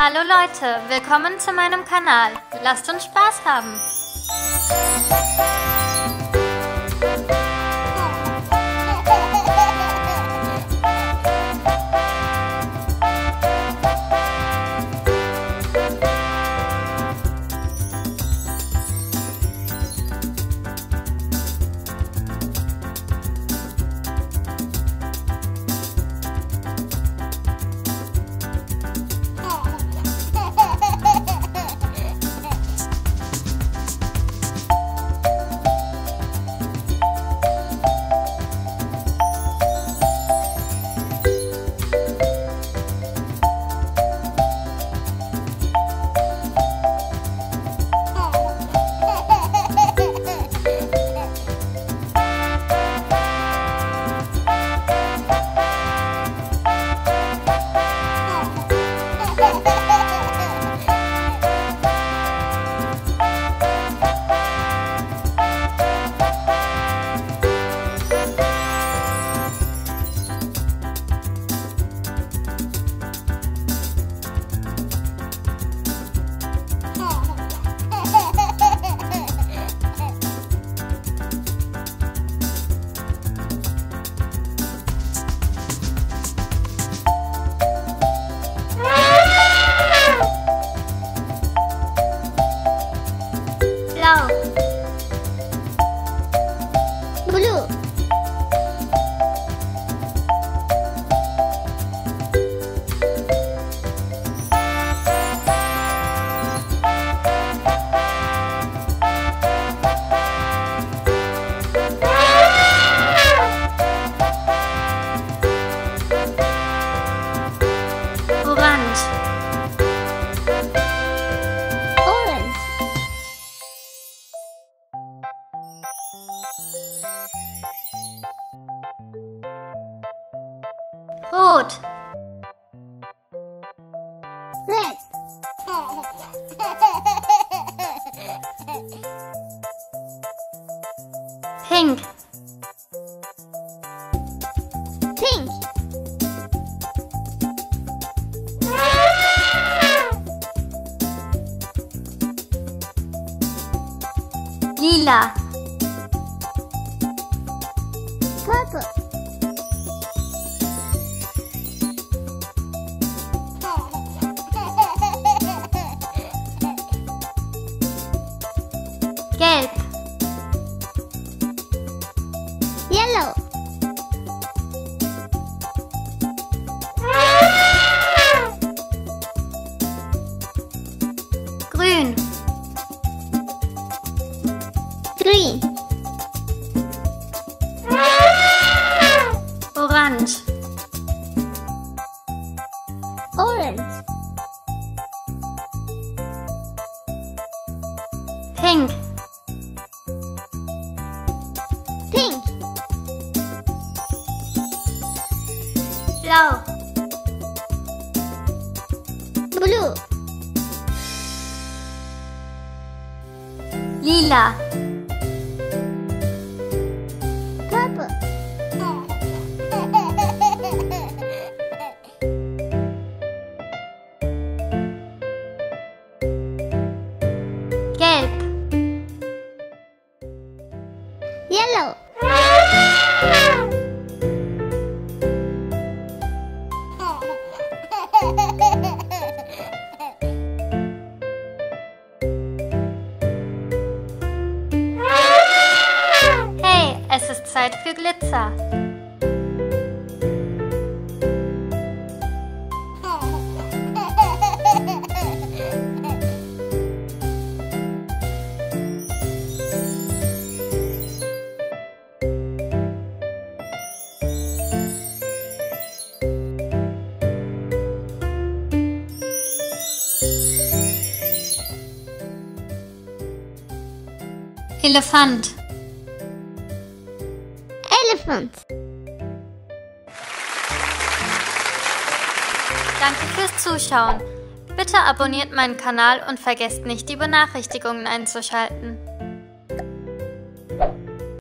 Hallo Leute, willkommen zu meinem Kanal. Lasst uns Spaß haben. Blau, Blue, Orange, Orange, Rot, Red, Pink, Pink, Lila, Purple, Gelb, Yellow, Grün, Green, Orange, Orange, Pink, Pink, Blau, Blue, Lila, Purple, Gelb, Yellow, Hey, es ist Zeit für Glitzer. Elefant, Elephant. danke fürs Zuschauen. Bitte abonniert meinen Kanal und vergesst nicht, die Benachrichtigungen einzuschalten.